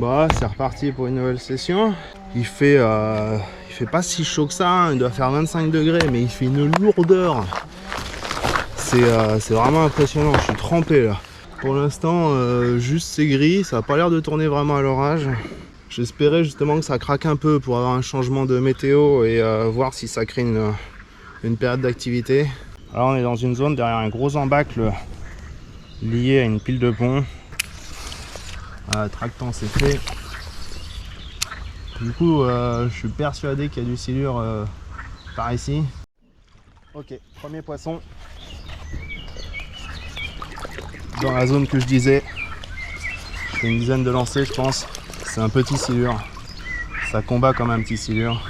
Bah, c'est reparti pour une nouvelle session. Il fait pas si chaud que ça, hein. Il doit faire 25 degrés, mais il fait une lourdeur. C'est vraiment impressionnant, je suis trempé là. Pour l'instant, juste c'est gris, ça n'a pas l'air de tourner vraiment à l'orage. J'espérais justement que ça craque un peu pour avoir un changement de météo et voir si ça crée une période d'activité. Alors on est dans une zone derrière un gros embâcle lié à une pile de pont. Voilà, tractant c'est fait. Du coup, je suis persuadé qu'il y a du silure par ici. Ok, premier poisson. Dans la zone que je disais. Je fais une dizaine de lancers, je pense. C'est un petit silure. Ça combat comme un petit silure.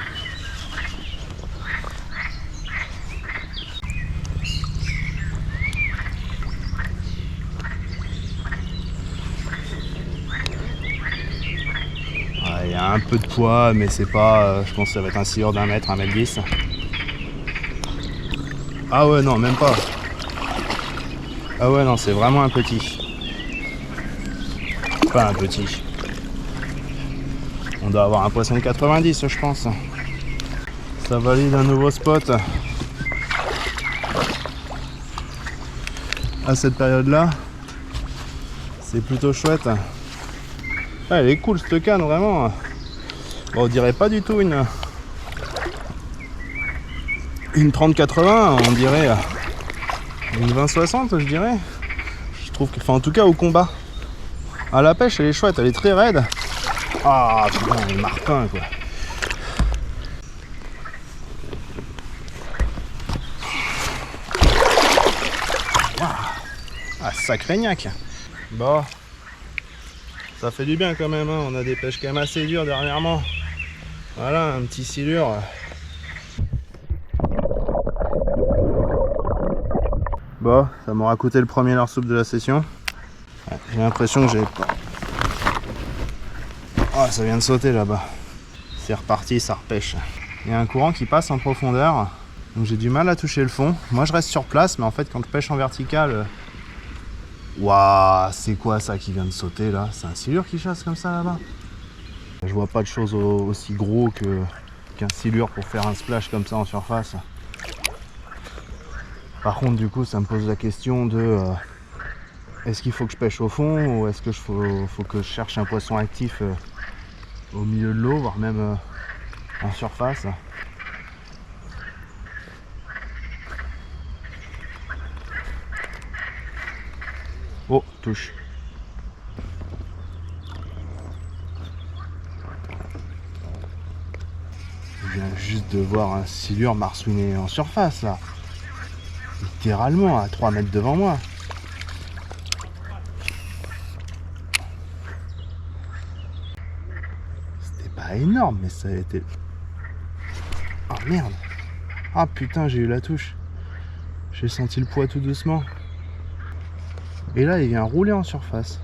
Il y a un peu de poids, mais c'est pas. Je pense que ça va être un silure d'1 mètre, 1m10. Ah ouais, non, même pas. Ah ouais, non, c'est vraiment un petit. Pas un petit. On doit avoir un poisson de 90, je pense. Ça valide un nouveau spot. À cette période-là, c'est plutôt chouette. Ah, elle est cool cette canne, vraiment. Bon, on dirait pas du tout une 30-80, on dirait une 20-60, je dirais. Je trouve que, enfin, en tout cas au combat. À la pêche, elle est chouette, elle est très raide. Ah putain, les marpins quoi. Ah, sacré gnac. Bon, ça fait du bien quand même, hein. On a des pêches quand même assez dures dernièrement. Voilà, un petit silure. Bon, ça m'aura coûté le premier leurre souple de la session. Ouais, j'ai l'impression que j'ai pas... Ah, ça vient de sauter là-bas. C'est reparti, ça repêche. Il y a un courant qui passe en profondeur, donc j'ai du mal à toucher le fond. Moi je reste sur place, mais en fait quand je pêche en vertical... Waouh, c'est quoi ça qui vient de sauter là? C'est un silure qui chasse comme ça là-bas? Je vois pas de chose aussi gros qu'un silure pour faire un splash comme ça en surface. Par contre du coup ça me pose la question de est-ce qu'il faut que je pêche au fond ou est-ce que faut que je cherche un poisson actif au milieu de l'eau, voire même en surface. Oh, touche. Je viens juste de voir un silure marsouiner en surface là. Littéralement à 3 mètres devant moi. C'était pas énorme, mais ça a été... Oh merde. Ah putain, j'ai eu la touche. J'ai senti le poids tout doucement. Et là, il vient rouler en surface.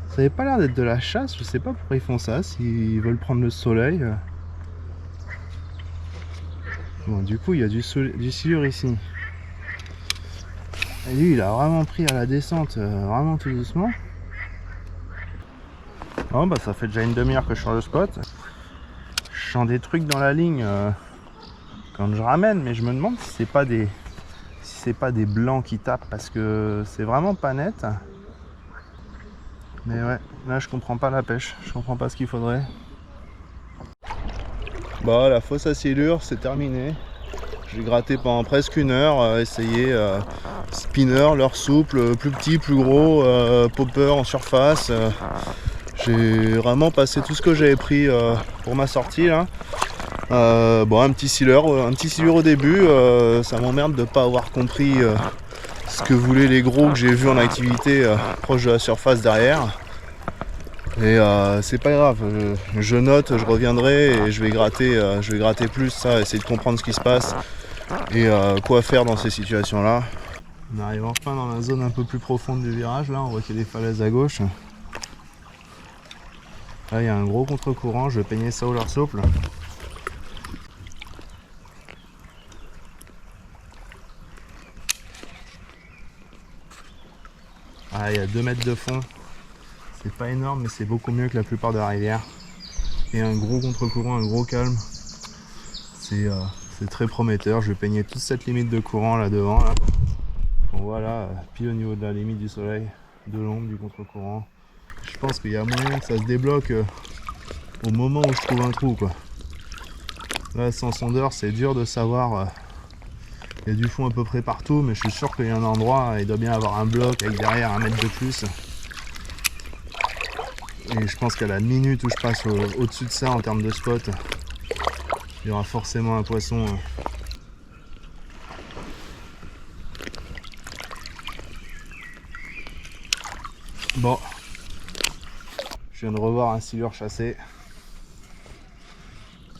Ça avait pas l'air d'être de la chasse, je sais pas pourquoi ils font ça, s'ils veulent prendre le soleil. Bon, du coup, il y a du silure ici. Et lui, il a vraiment pris à la descente, vraiment tout doucement. Bon, bah ça fait déjà une demi-heure que je suis sur le spot. Je sens des trucs dans la ligne quand je ramène, mais je me demande si c'est pas des blancs qui tapent, parce que c'est vraiment pas net. Mais ouais, là je comprends pas la pêche, je comprends pas ce qu'il faudrait. Bon, la fosse à silure c'est terminé. J'ai gratté pendant presque une heure, essayé spinner, leurre souple, plus petit, plus gros, popper en surface. J'ai vraiment passé tout ce que j'avais pris pour ma sortie là. Bon, un petit silure au début, ça m'emmerde de pas avoir compris ce que voulaient les gros que j'ai vus en activité proche de la surface derrière. Et c'est pas grave, je note, je reviendrai et je vais gratter plus ça, essayer de comprendre ce qui se passe et quoi faire dans ces situations là. On arrive enfin dans la zone un peu plus profonde du virage, là on voit qu'il y a des falaises à gauche. Là il y a un gros contre-courant, je vais peigner ça au leurre souple. Ah, il y a 2 mètres de fond, C'est pas énorme, mais c'est beaucoup mieux que la plupart de la rivière. Et un gros contre-courant, un gros calme. C'est très prometteur. Je vais peigner toute cette limite de courant là devant. Là. On voit là, pile au niveau de la limite du soleil, de l'ombre, du contre-courant. Je pense qu'il y a moyen que ça se débloque au moment où je trouve un trou, quoi. Là, sans sondeur, c'est dur de savoir. Il y a du fond à peu près partout, mais je suis sûr qu'il y a un endroit, il doit bien avoir un bloc avec derrière 1 mètre de plus. Et je pense qu'à la minute où je passe au-dessus de ça en termes de spot, il y aura forcément un poisson. Bon, je viens de revoir un silure chassé.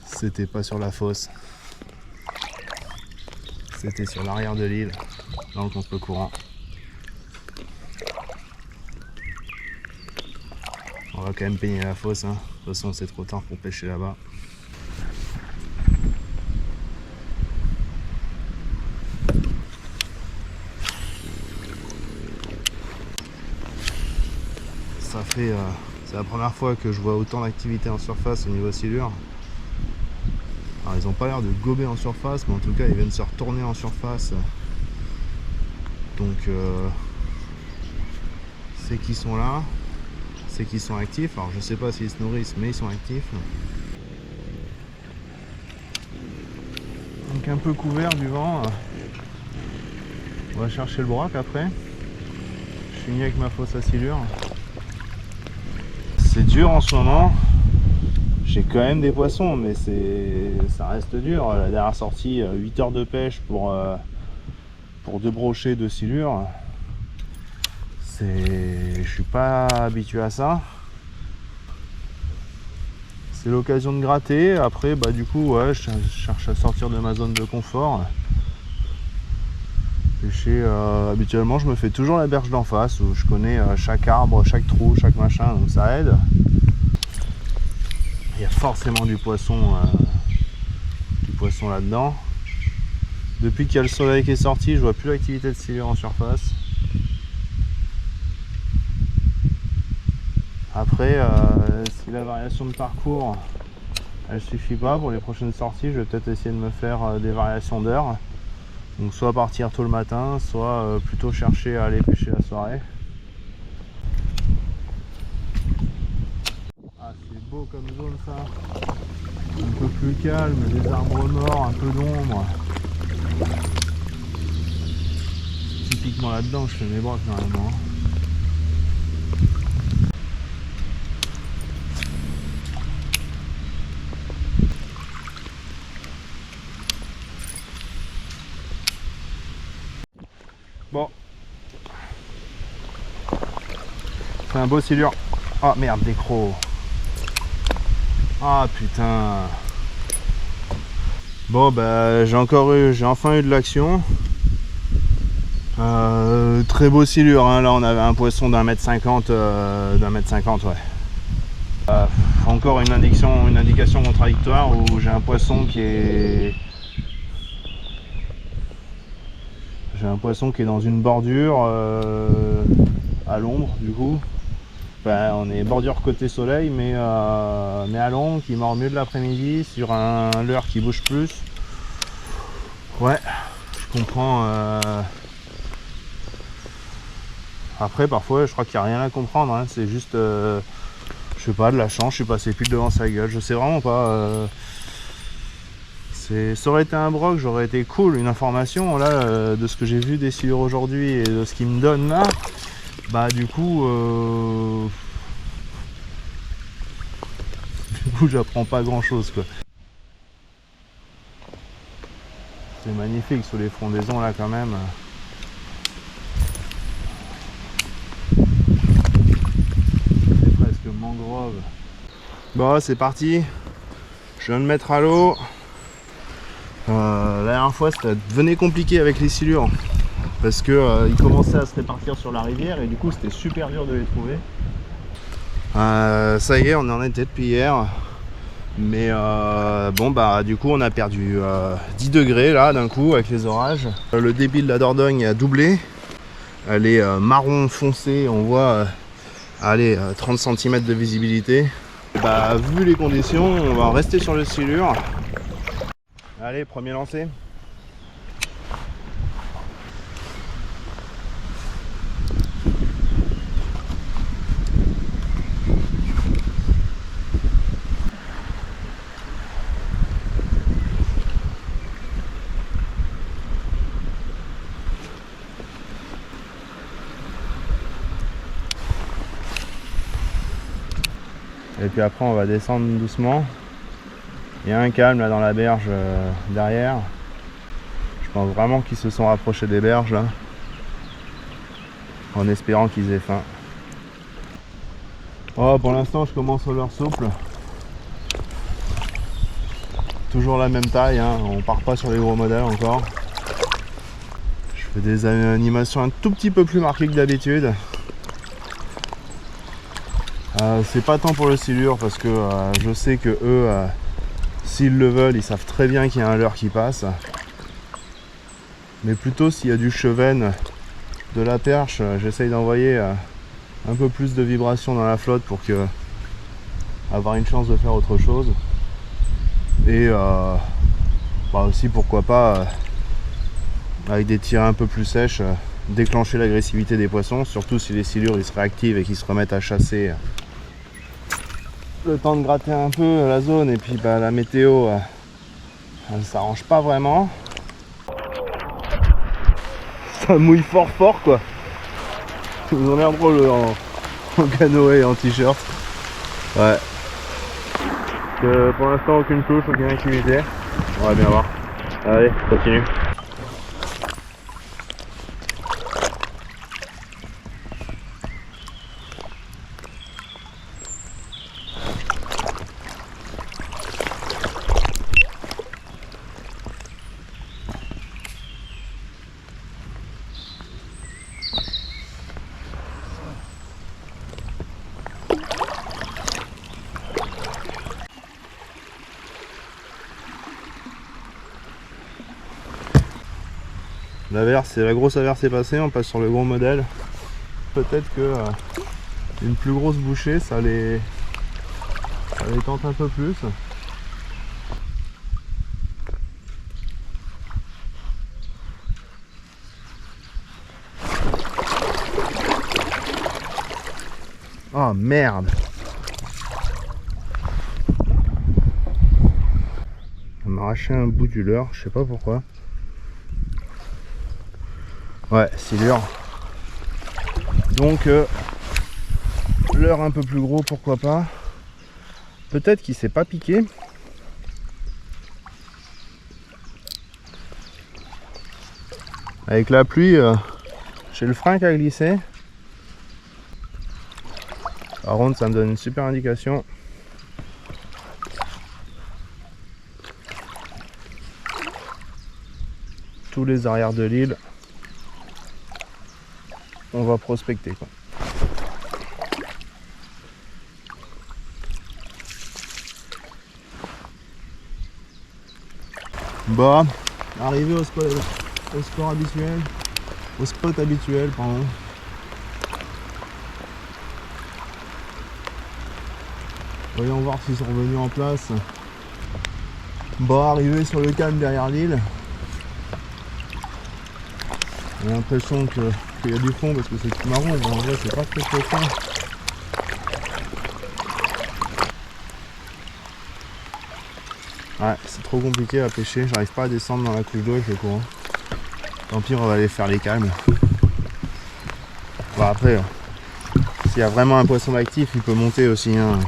C'était pas sur la fosse. C'était sur l'arrière de l'île, dans le contre-courant. On va quand même peigner la fosse, hein. De toute façon c'est trop tard pour pêcher là-bas. C'est la première fois que je vois autant d'activité en surface au niveau silure. Alors ils n'ont pas l'air de gober en surface, mais en tout cas ils viennent se retourner en surface. Donc c'est qu'ils sont là, c'est qu'ils sont actifs. Alors je sais pas s'ils se nourrissent, mais ils sont actifs. Donc un peu couvert du vent. On va chercher le broc après. Je finis avec ma fosse à silure. C'est dur en ce moment. J'ai quand même des poissons, mais ça reste dur. La dernière sortie, 8 heures de pêche pour 2 brochets de silure. Je suis pas habitué à ça. C'est l'occasion de gratter. Après, bah du coup, ouais, je cherche à sortir de ma zone de confort. Pêcher, habituellement, je me fais toujours la berge d'en face où je connais chaque arbre, chaque trou, chaque machin, donc ça aide. Il y a forcément du poisson là-dedans. Depuis qu'il y a le soleil qui est sorti, je vois plus l'activité de silure en surface. Après, si la variation de parcours elle suffit pas pour les prochaines sorties, je vais peut-être essayer de me faire des variations d'heures. Donc soit partir tôt le matin, soit plutôt chercher à aller pêcher la soirée. Ah, c'est beau comme zone ça. Un peu plus calme, des arbres morts, un peu d'ombre. Typiquement là-dedans, je fais mes brocs normalement. Bon. C'est un beau silure. Ah merde, des crocs. Ah putain. Bon bah j'ai enfin eu de l'action. Très beau silure, hein. Là on avait un poisson d'1,50 m, ouais. Encore une indication contradictoire où j'ai un poisson qui est dans une bordure à l'ombre du coup. Enfin, on est bordure côté soleil mais à l'ombre, qui mord mieux de l'après-midi sur un leurre qui bouge plus. Ouais, je comprends. Après parfois je crois qu'il n'y a rien à comprendre, hein. C'est juste je sais pas, de la chance, je suis passé pile devant sa gueule, je sais vraiment pas. Ça aurait été un broc, j'aurais été cool, une information là de ce que j'ai vu des silures aujourd'hui et de ce qu'il me donne là. Bah du coup j'apprends pas grand chose quoi. C'est magnifique sous les frondaisons là quand même. C'est presque mangrove. Bon c'est parti. Je viens de mettre à l'eau. La dernière fois ça devenait compliqué avec les silures parce que ils commençaient à se répartir sur la rivière et du coup c'était super dur de les trouver. Ça y est, on en était depuis hier, mais bon bah du coup on a perdu 10 degrés là d'un coup avec les orages. Le débit de la Dordogne a doublé, elle est marron foncé, on voit allez, 30 cm de visibilité. Et bah, vu les conditions, on va rester sur le silure. Allez, premier lancé. Et puis après on va descendre doucement. Il y a un calme là dans la berge derrière. Je pense vraiment qu'ils se sont rapprochés des berges là. En espérant qu'ils aient faim. Oh, pour l'instant je commence au leurre souple. Toujours la même taille, hein. On part pas sur les gros modèles encore. Je fais des animations un tout petit peu plus marquées que d'habitude. C'est pas tant pour le silure parce que je sais que eux, s'ils le veulent, ils savent très bien qu'il y a un leurre qui passe. Mais plutôt s'il y a du chevenne, de la perche, j'essaye d'envoyer un peu plus de vibration dans la flotte pour que avoir une chance de faire autre chose. Et aussi pourquoi pas avec des tirets un peu plus sèches déclencher l'agressivité des poissons, surtout si les silures ils se réactivent et qu'ils se remettent à chasser. Le temps de gratter un peu la zone et puis la météo elle s'arrange pas vraiment. Ça mouille fort quoi. Ils ont l'air drôle en canoë et en t-shirt. Ouais. Pour l'instant aucune touche, aucune activité. On va bien voir. Allez, continue. La grosse averse est passée, on passe sur le gros modèle. Peut-être que une plus grosse bouchée, ça les tente un peu plus. Oh merde! On m'a arraché un bout du leurre, je sais pas pourquoi. Ouais, silure. Donc leurre un peu plus gros, pourquoi pas. Peut-être qu'il s'est pas piqué. Avec la pluie, j'ai le frein qui a glissé. Par contre, ça me donne une super indication. Tous les arrières de l'île. On va prospecter quoi. Bah, arrivé au spot habituel, pardon. Voyons voir s'ils sont revenus en place. Bah, arrivé sur le calme derrière l'île. J'ai l'impression qu'il y a du fond parce que c'est tout marron, mais en vrai c'est pas très fond. Ouais, c'est trop compliqué à pêcher, j'arrive pas à descendre dans la couche d'eau avec le courant. Tant pis, on va aller faire les calmes. Bon après, s'il y a vraiment un poisson actif, il peut monter aussi. Hein.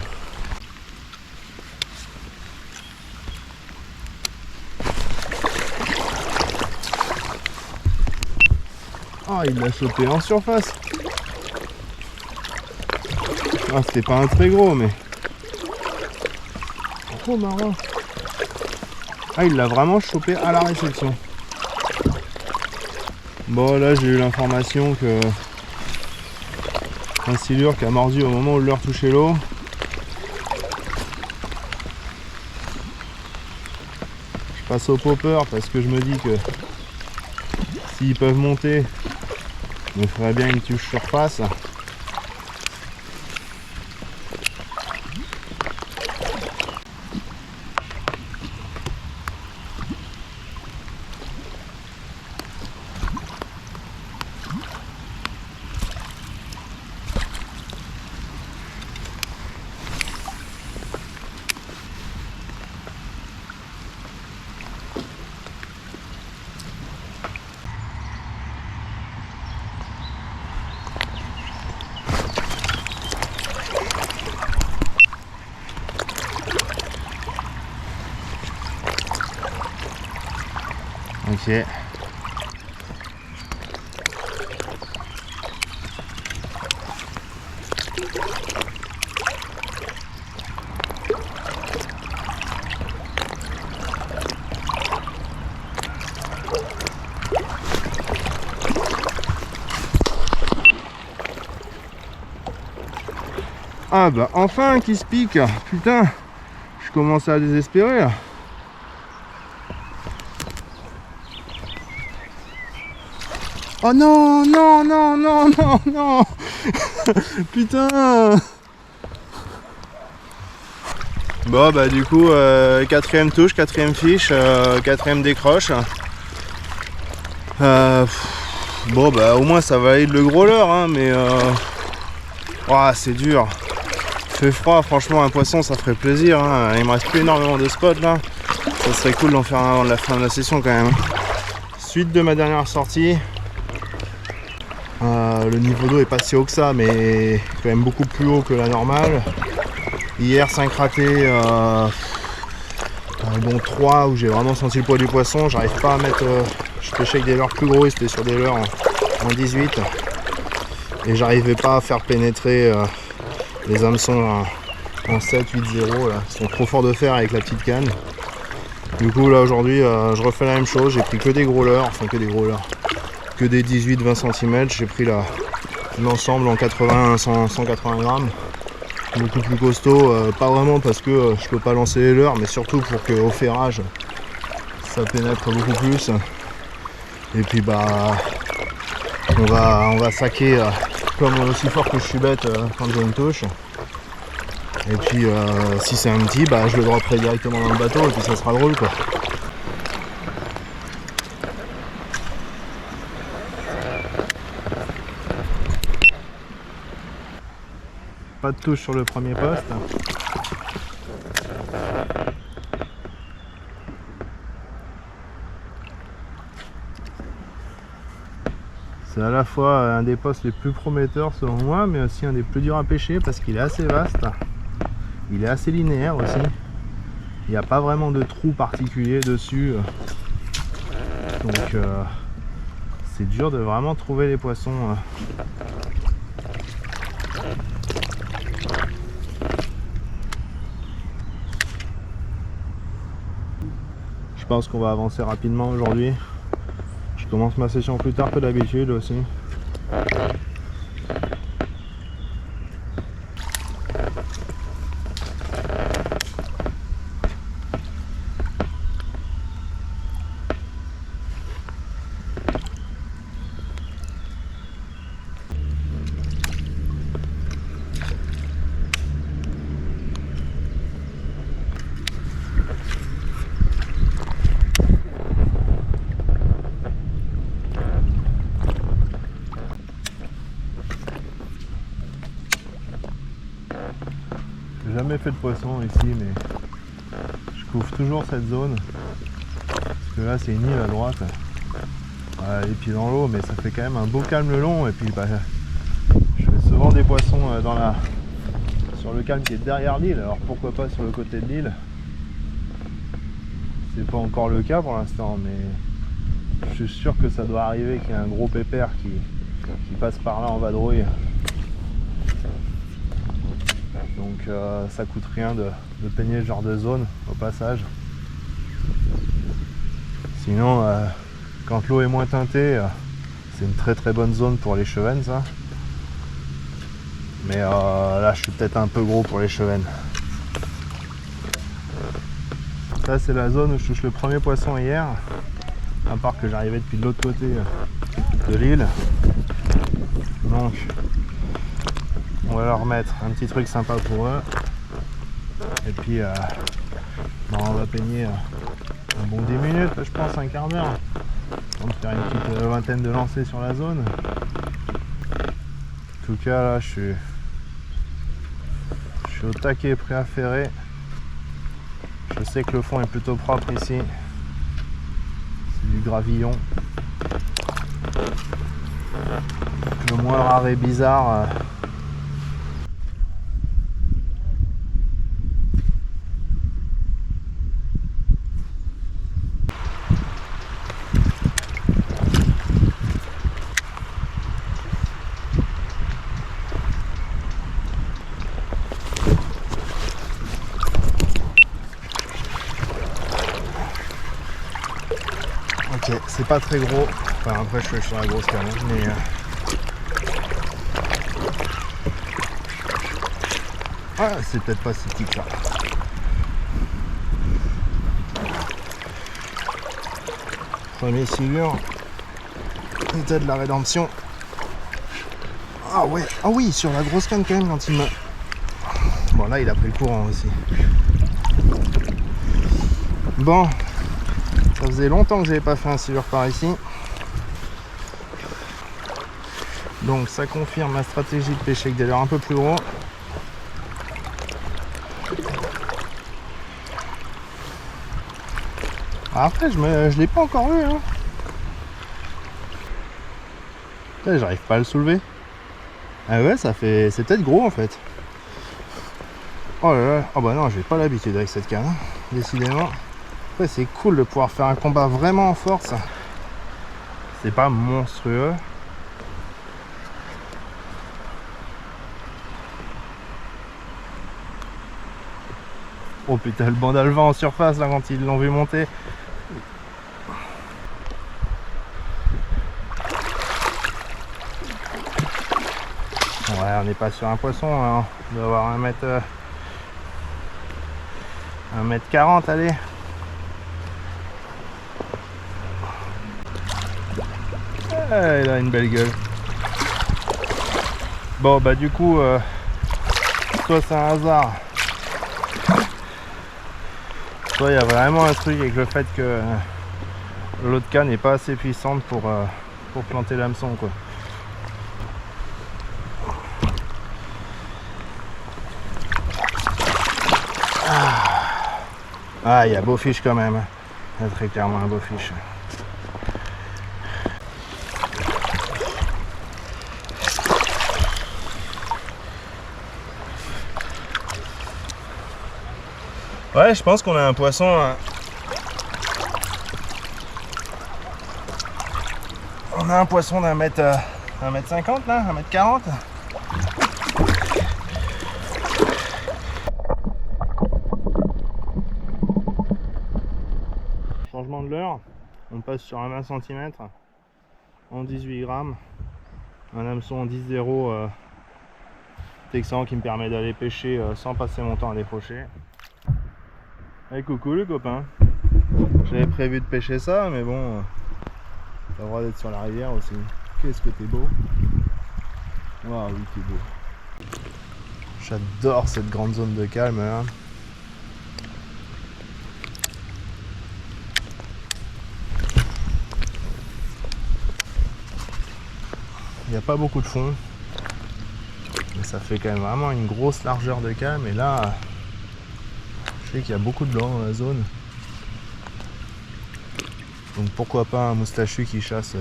Ah, il l'a chopé en surface. Ah, c'était pas un très gros, mais trop marrant. Ah, il l'a vraiment chopé à la réception. Bon, là, j'ai eu l'information que un silure qui a mordu au moment où le leurre touchait l'eau. Je passe au popper parce que je me dis que s'ils peuvent monter, il faudrait bien une touche surface. Ok. Ah bah enfin qui se pique. Putain, je commence à désespérer là. Oh non, non, non, non, non, non. Putain. Bon bah du coup quatrième touche, quatrième fiche, quatrième décroche. Bon bah au moins ça valide le gros leurre hein, mais oh, c'est dur. Il fait froid, franchement un poisson ça ferait plaisir hein. Il me reste plus énormément de spots là. Ça serait cool d'en faire un avant la fin de la session quand même. Suite de ma dernière sortie. Le niveau d'eau est pas si haut que ça mais quand même beaucoup plus haut que la normale. Hier 5 ratés, dont 3 où j'ai vraiment senti le poids du poisson. J'arrive pas à mettre, je pêchais avec des leurres plus gros et c'était sur des leurres en 18 et j'arrivais pas à faire pénétrer les hameçons en 7, 8, 0 là. Ils sont trop forts de fer avec la petite canne. Du coup là aujourd'hui je refais la même chose, j'ai pris que des gros leurres, enfin que des gros leurres, que des 18-20 cm, j'ai pris l'ensemble en 80-180 grammes. Beaucoup plus costaud, pas vraiment parce que je peux pas lancer les leurres, mais surtout pour qu'au ferrage ça pénètre beaucoup plus. Et puis bah on va saquer comme aussi fort que je suis bête quand j'ai une touche. Et puis si c'est un petit, bah je le dropperai directement dans le bateau et puis ça sera drôle quoi. Pas de touche sur le premier poste. C'est à la fois un des postes les plus prometteurs selon moi, mais aussi un des plus durs à pêcher parce qu'il est assez vaste. Il est assez linéaire aussi. Il n'y a pas vraiment de trou particulier dessus. Donc c'est dur de vraiment trouver les poissons. Je pense qu'on va avancer rapidement aujourd'hui. Je commence ma session plus tard que d'habitude aussi. J'ai jamais fait de poisson ici, mais je couvre toujours cette zone parce que là c'est une île à droite, les pieds dans l'eau, mais ça fait quand même un beau calme le long. Et puis bah, je fais souvent des poissons sur le calme qui est derrière l'île, alors pourquoi pas sur le côté de l'île. C'est pas encore le cas pour l'instant, mais je suis sûr que ça doit arriver qu'il y ait un gros pépère qui passe par là en vadrouille. Donc ça coûte rien de peigner ce genre de zone au passage. Sinon quand l'eau est moins teintée, c'est une très très bonne zone pour les chevennes ça. Mais là je suis peut-être un peu gros pour les chevennes. Ça c'est la zone où je touche le premier poisson hier. À part que j'arrivais depuis de l'autre côté de l'île. Donc on va leur mettre un petit truc sympa pour eux. Et puis on va peigner un bon 10 minutes, je pense un quart d'heure. On va faire une petite vingtaine de lancers sur la zone. En tout cas là je suis au taquet, prêt à ferrer. Je sais que le fond est plutôt propre ici. C'est du gravillon. Le moins rare et bizarre. c'est pas très gros. Enfin après je suis sur la grosse canne, mais ah, c'est peut-être pas si petit que ça. Premier silure. État de la rédemption. Ah ouais, ah oui, sur la grosse canne quand même quand il me... Bon là il a pris le courant aussi. Bon, ça faisait longtemps que j'avais pas fait un silure par ici. Donc ça confirme ma stratégie de pêcher avec des leurres un peu plus gros. Après je l'ai pas encore vu hein. J'arrive pas à le soulever. Ah ouais, ça fait... c'est peut-être gros en fait. Oh là là, oh bah non, j'ai pas l'habitude avec cette canne, hein, décidément. Après c'est cool de pouvoir faire un combat vraiment en force. C'est pas monstrueux. Oh putain, le banc d'Alvan en surface là quand ils l'ont vu monter. Ouais, on n'est pas sur un poisson, hein. On doit avoir 1m40, allez. Ah, il a une belle gueule. Bon bah du coup, soit c'est un hasard, soit il y a vraiment un truc avec le fait que l'autre canne n'est pas assez puissante pour planter l'hameçon quoi. Ah, il y a beau fiche quand même. Il y a très clairement un beau fiche. Ouais, je pense qu'on a un poisson. On a un poisson d'un mètre 1m50 là, 1m40. Changement de leurre, on passe sur un 20 cm en 18 grammes, un hameçon en 10-0 texan qui me permet d'aller pêcher sans passer mon temps à décrocher. Hey, coucou les copains, j'avais prévu de pêcher ça mais bon, t'as le droit d'être sur la rivière aussi. Qu'est-ce que t'es beau. Waouh, oui t'es beau. J'adore cette grande zone de calme là. Il n'y a pas beaucoup de fond, mais ça fait quand même vraiment une grosse largeur de calme. Et là, je sais qu'il y a beaucoup de blanc dans la zone. Donc pourquoi pas un moustachu qui chasse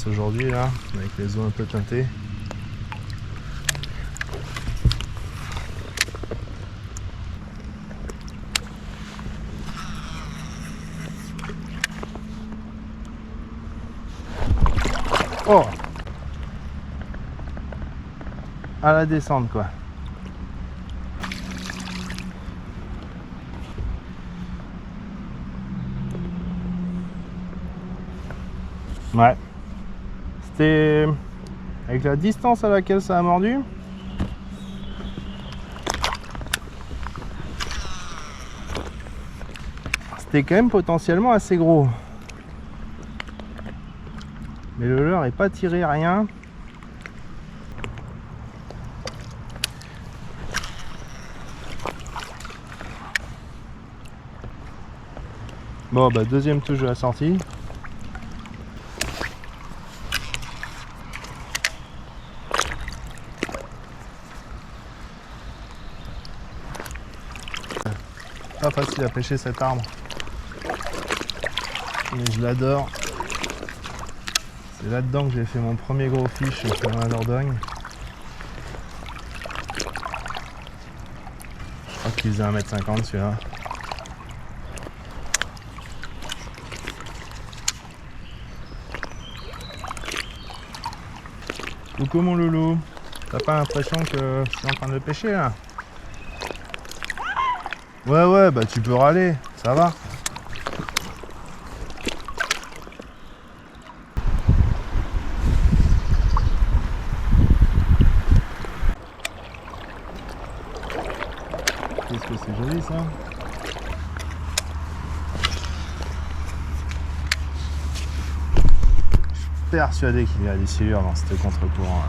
aujourd'hui là, avec les eaux un peu teintées. Oh, à la descente quoi. Ouais, c'était avec la distance à laquelle ça a mordu. C'était quand même potentiellement assez gros. Mais le leurre n'est pas tiré, rien. Bon bah deuxième touche de la sortie. Pas facile à pêcher cet arbre. Mais je l'adore. C'est là-dedans que j'ai fait mon premier gros fiche sur la Dordogne. Je crois qu'il faisait 1m50 celui-là. Coucou mon loulou, t'as pas l'impression que je suis en train de le pêcher là? Ouais bah tu peux râler, ça va. qu'est-ce que c'est joli ça. Je suis persuadé qu'il y a des silures dans ce contre-courant.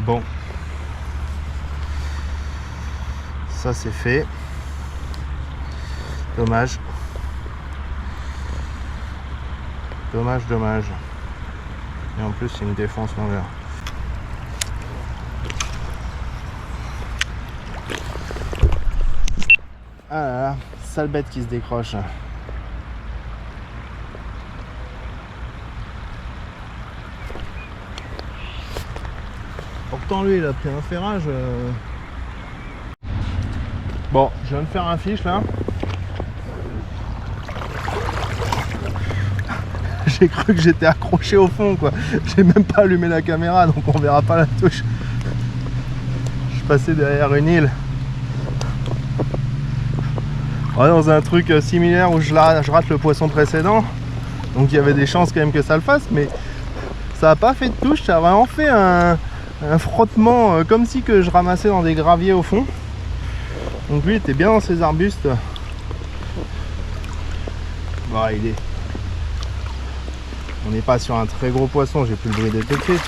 Bon, ça c'est fait. Dommage. Dommage. Et en plus, c'est une défense longueur. Ah là là, sale bête qui se décroche. Pourtant lui il a pris un ferrage. Bon, je viens de faire un fiche là. J'ai cru que j'étais accroché au fond quoi. J'ai même pas allumé la caméra donc on verra pas la touche. Je suis passé derrière une île. Ouais, dans un truc similaire où je rate le poisson précédent. Donc il y avait des chances quand même que ça le fasse, mais ça a pas fait de touche, ça a vraiment fait un frottement comme si que je ramassais dans des graviers au fond. Donc lui il était bien dans ses arbustes. Bon, on n'est pas sur un très gros poisson, j'ai plus le bruit des pétés.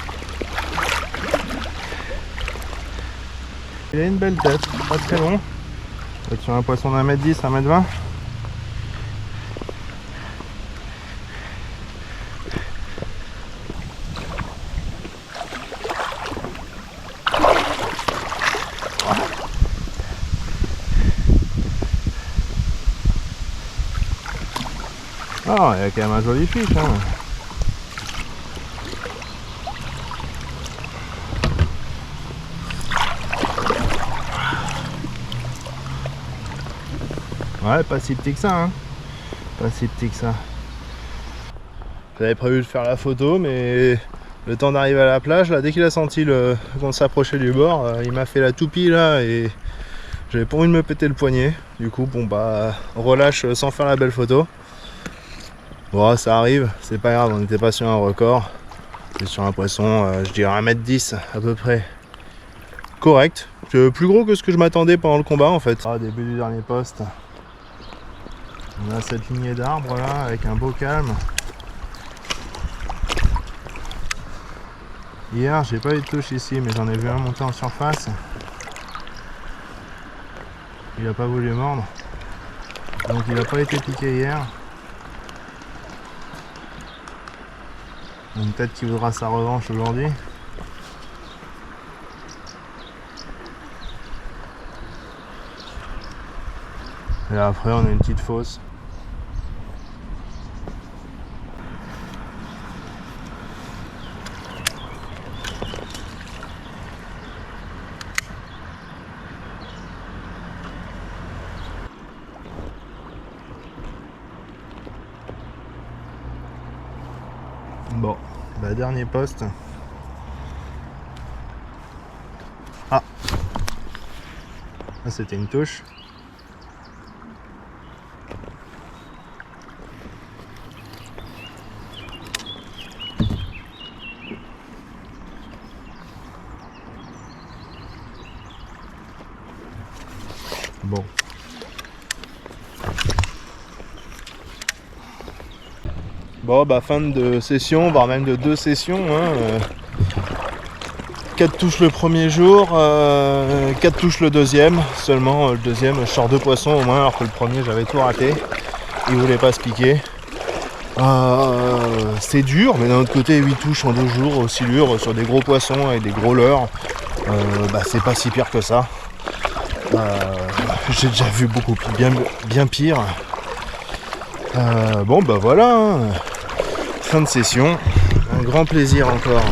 Il a une belle tête, pas très long. On va être sur un poisson d'1m10, 1m20. Ah, il y a quand même un joli fiche, hein. Ouais, pas si petit que ça, hein. Pas si petit que ça. J'avais prévu de faire la photo, mais le temps d'arriver à la plage, là, dès qu'il a senti qu'on s'approchait du bord, il m'a fait la toupie là et j'avais pas envie de me péter le poignet. Du coup, bon bah, relâche sans faire la belle photo. Bon, ça arrive, c'est pas grave, on n'était pas sur un record. C'est sur un poisson, je dirais 1m10 à peu près. Correct. C'est plus gros que ce que je m'attendais pendant le combat en fait. Ah, début du dernier poste. On a cette lignée d'arbres là avec un beau calme. Hier j'ai pas eu de touche ici, mais j'en ai vu un monter en surface. Il a pas voulu mordre. Donc il a pas été piqué hier. Donc peut-être qu'il voudra sa revanche aujourd'hui. Et après on a une petite fosse. Bon, bah dernier poste. Ah, là c'était une touche. Bon. Bon bah fin de session, voire même de 2 sessions. 4 touches le premier jour, 4 touches le deuxième. Seulement le deuxième, je sors 2 poissons au moins, alors que le premier j'avais tout raté. Il voulait pas se piquer. C'est dur, mais d'un autre côté 8 touches en 2 jours au silure sur des gros poissons et des gros leurres, bah, c'est pas si pire que ça. J'ai déjà vu beaucoup bien pire. Bon bah voilà, hein. Fin de session, un grand plaisir encore.